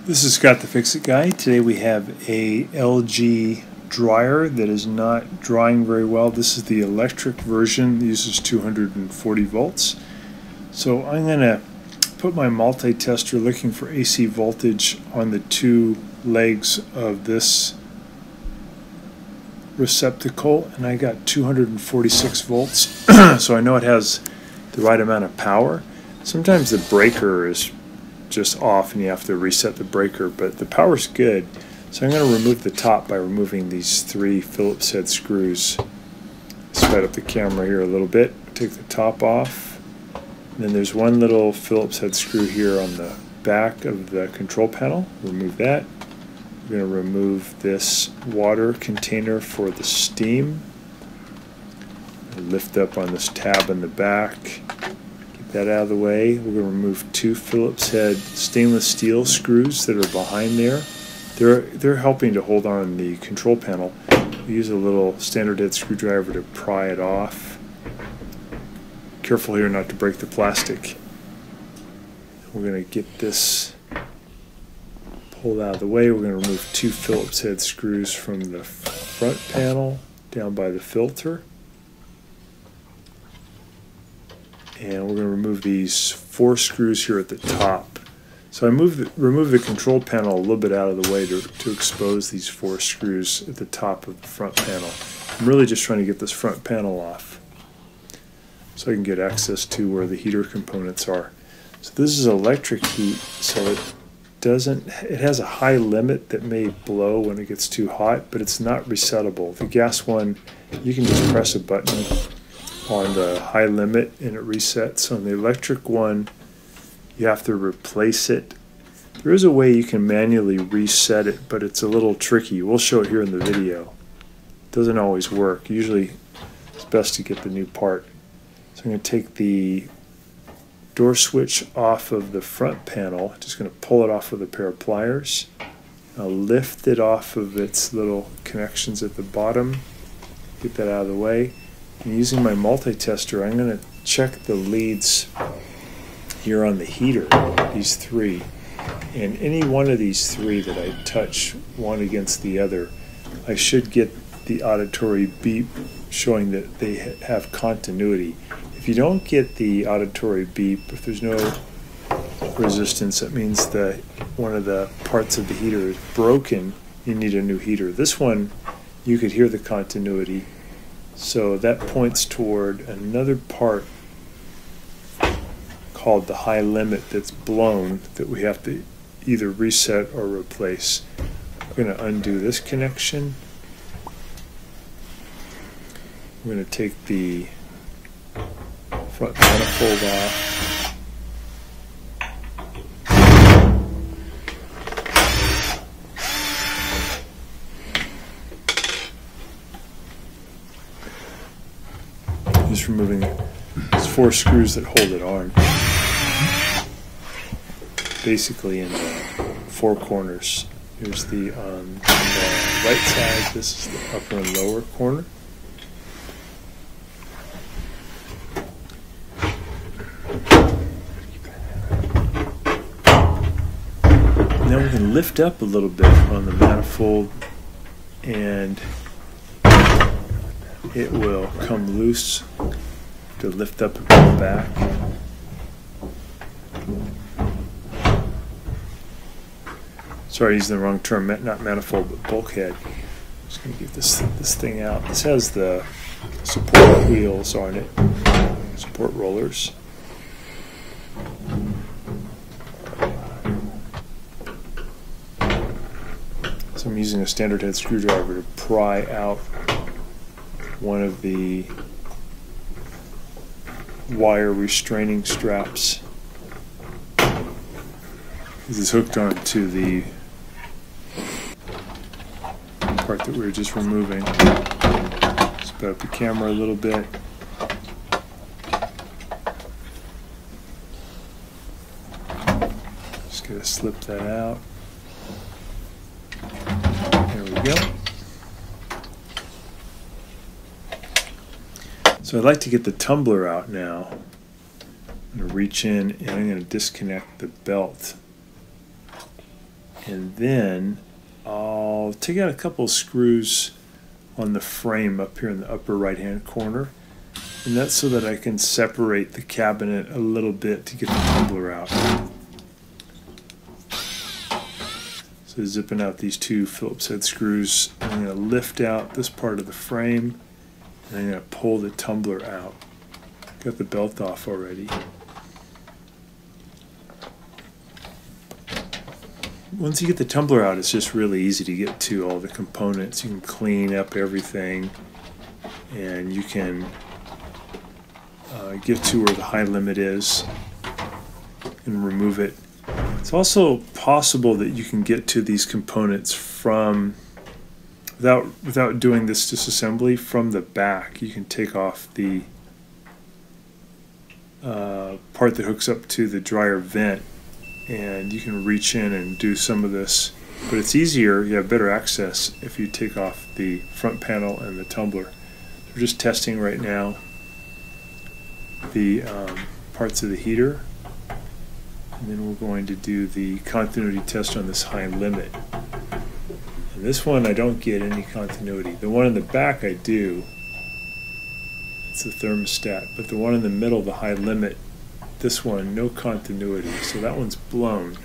This is Scott the Fix-It Guy. Today we have a LG dryer that is not drying very well. This is the electric version. It uses 240 volts. So I'm going to put my multi-tester looking for AC voltage on the two legs of this receptacle, and I got 246 volts. So I know it has the right amount of power. Sometimes the breaker is just off and you have to reset the breaker, but the power's good. So I'm going to remove the top by removing these three Phillips head screws. Sped up the camera here a little bit. Take the top off. And then there's one little Phillips head screw here on the back of the control panel. Remove that. We're going to remove this water container for the steam. Lift up on this tab in the back. That out of the way. We're going to remove two Phillips head stainless steel screws that are behind there. They're helping to hold on the control panel. We use a little standard head screwdriver to pry it off. Careful here not to break the plastic. We're going to get this pulled out of the way. We're going to remove two Phillips head screws from the front panel down by the filter. And we're going to remove these four screws here at the top. So I remove the control panel a little bit out of the way to expose these four screws at the top of the front panel. I'm really just trying to get this front panel off so I can get access to where the heater components are. So this is electric heat, so it has a high limit that may blow when it gets too hot, but it's not resettable. The gas one, you can just press a button on the high limit and it resets. On the electric one, you have to replace it. There is a way you can manually reset it, but it's a little tricky. We'll show it here in the video. It doesn't always work. Usually it's best to get the new part. So I'm going to take the door switch off of the front panel. Just going to pull it off with a pair of pliers. I'll lift it off of its little connections at the bottom. Get that out of the way. And using my multi-tester, I'm going to check the leads here on the heater, these three. And any one of these three that I touch one against the other, I should get the auditory beep showing that they have continuity. If you don't get the auditory beep, if there's no resistance, that means that one of the parts of the heater is broken. You need a new heater. This one, you could hear the continuity. So that points toward another part called the high limit that's blown that we have to either reset or replace. We're going to undo this connection. We're going to take the front manifold off. Just removing these four screws that hold it on. Basically in the four corners. Here's the on the right side, this is the upper and lower corner. Now we can lift up a little bit on the manifold and it will come loose to lift up and pull back. Sorry, using the wrong term, not manifold, but bulkhead. Just going to get this thing out. This has the support wheels on it, support rollers. So I'm using a standard head screwdriver to pry out one of the wire restraining straps. This is hooked onto the part that we were just removing. Sped up the camera a little bit. Just gotta slip that out. There we go. So I'd like to get the tumbler out now. I'm going to reach in and I'm going to disconnect the belt And then I'll take out a couple of screws on the frame up here in the upper right hand corner, and that's so that I can separate the cabinet a little bit to get the tumbler out. So zipping out these two Phillips head screws, I'm going to lift out this part of the frame, and I'm going to pull the tumbler out. Got the belt off already. Once you get the tumbler out, it's just really easy to get to all the components. You can clean up everything, and you can get to where the high limit is and remove it. It's also possible that you can get to these components from, without doing this disassembly, from the back. You can take off the part that hooks up to the dryer vent, and you can reach in and do some of this. But it's easier, you have better access if you take off the front panel and the tumbler. We're just testing right now the parts of the heater, and then we're going to do the continuity test on this high limit. And this one I don't get any continuity. The one in the back I do. It's the thermostat, but the one in the middle, the high limit, this one, no continuity. So that one's blown,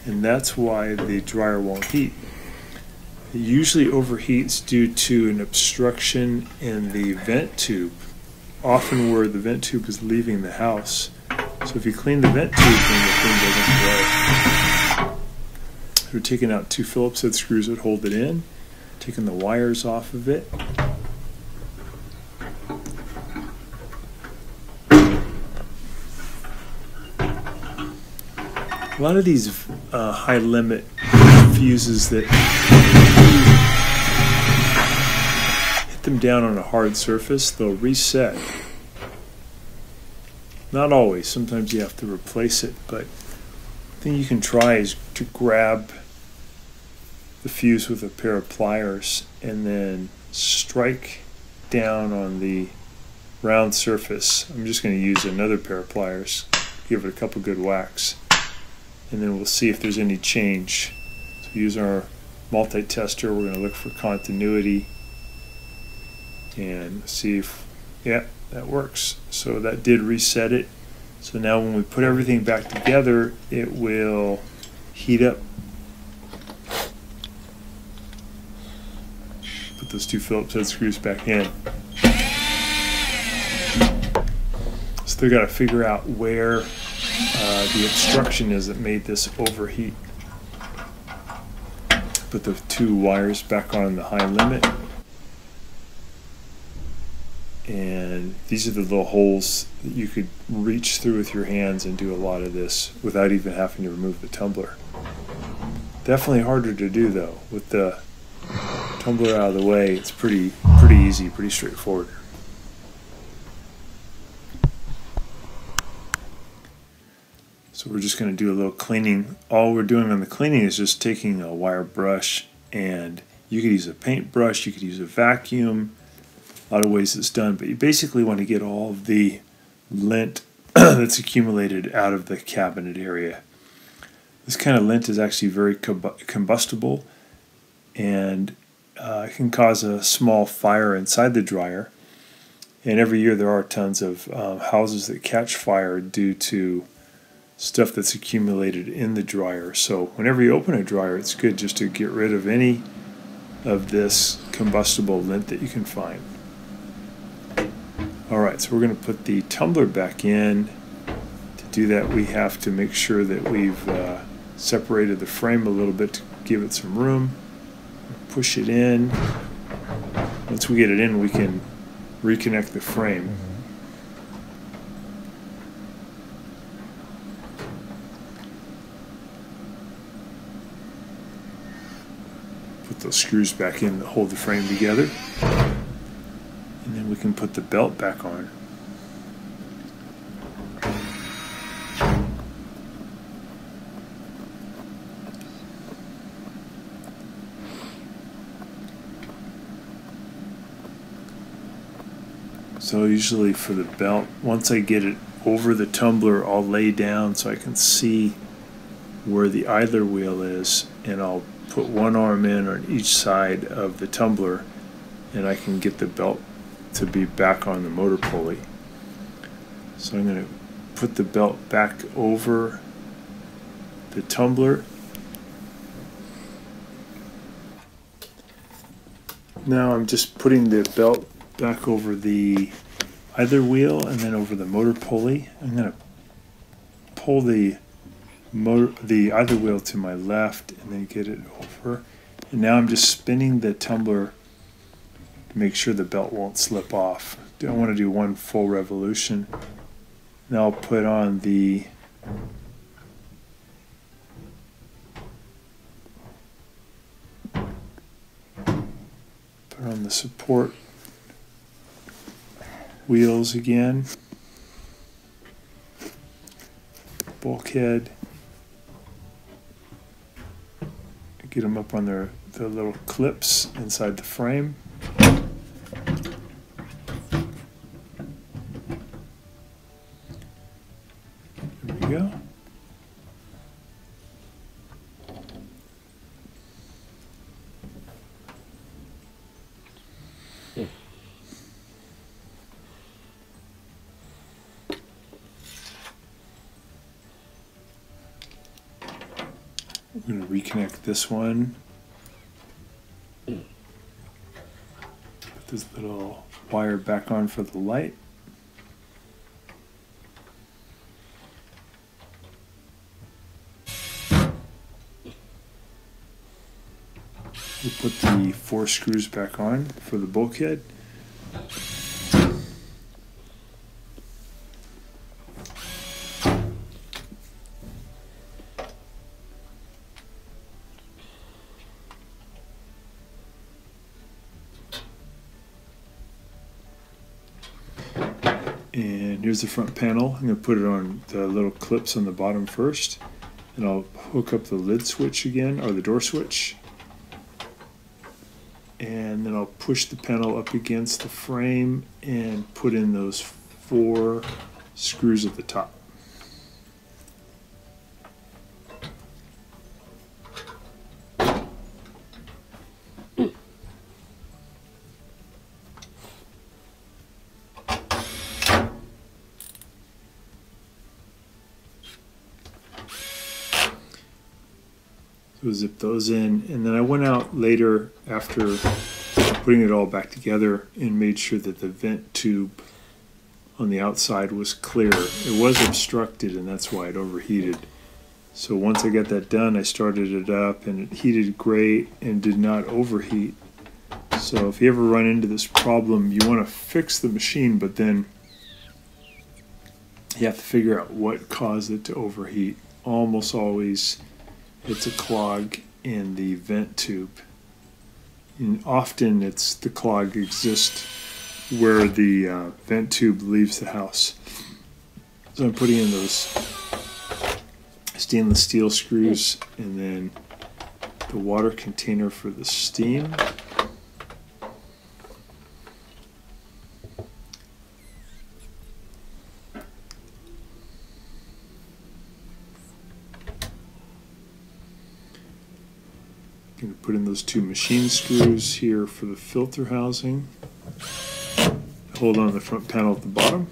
and that's why the dryer won't heat. It usually overheats due to an obstruction in the vent tube, often where the vent tube is leaving the house. So if you clean the vent tube, then the thing doesn't blow. We're taking out two Phillips head screws that hold it in, taking the wires off of it. A lot of these high limit fuses that hit them down on a hard surface, they'll reset. Not always, sometimes you have to replace it, but the thing you can try is to grab the fuse with a pair of pliers and then strike down on the round surface. I'm just going to use another pair of pliers, give it a couple good whacks, and then we'll see if there's any change. So use our multi-tester, we're going to look for continuity and see if, yeah, that works. So that did reset it. So now when we put everything back together, it will heat up. Put those two Phillips head screws back in. So they've got to figure out where the obstruction is that made this overheat. Put the two wires back on the high limit. And these are the little holes that you could reach through with your hands and do a lot of this without even having to remove the tumbler. Definitely harder to do though. With the tumbler out of the way, it's pretty easy, pretty straightforward. So we're just going to do a little cleaning. All we're doing on the cleaning is just taking a wire brush, and you could use a paintbrush, you could use a vacuum. A lot of ways it's done, but you basically want to get all of the lint that's accumulated out of the cabinet area. This kind of lint is actually very combustible, and it can cause a small fire inside the dryer. And every year there are tons of houses that catch fire due to stuff that's accumulated in the dryer. So whenever you open a dryer, it's good just to get rid of any of this combustible lint that you can find. Alright, so we're going to put the tumbler back in. To do that, we have to make sure that we've separated the frame a little bit to give it some room. Push it in. Once we get it in, we can reconnect the frame. Put those screws back in that hold the frame together. And then we can put the belt back on. So usually for the belt, once I get it over the tumbler, I'll lay down so I can see where the idler wheel is, and I'll put one arm in on each side of the tumbler, and I can get the belt to be back on the motor pulley. So I'm going to put the belt back over the tumbler. Now I'm just putting the belt back over the idler wheel and then over the motor pulley. I'm going to pull the idler wheel to my left and then get it over. And now I'm just spinning the tumbler to make sure the belt won't slip off. I want to do one full revolution. Now I'll put on the support wheels again, bulkhead, get them up on the little clips inside the frame. There we go. I'm going to reconnect this one. Put this little wire back on for the light. We'll put the 4 screws back on for the bulkhead. And here's the front panel. I'm going to put it on the little clips on the bottom first, and I'll hook up the lid switch again, or the door switch, and then I'll push the panel up against the frame and put in those 4 screws at the top. So zip those in, and then I went out later after putting it all back together and made sure that the vent tube on the outside was clear. It was obstructed, and that's why it overheated. So once I got that done, I started it up, and it heated great and did not overheat. So if you ever run into this problem, you want to fix the machine, but then you have to figure out what caused it to overheat. Almost always it's a clog in the vent tube. And often it's the clog exists where the vent tube leaves the house. So I'm putting in those stainless steel screws and then the water container for the steam. Going to put in those 2 machine screws here for the filter housing. Hold on the front panel at the bottom.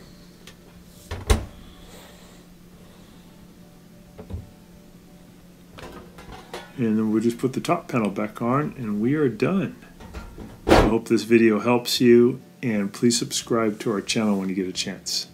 And then we'll just put the top panel back on and we are done. I hope this video helps you, and please subscribe to our channel when you get a chance.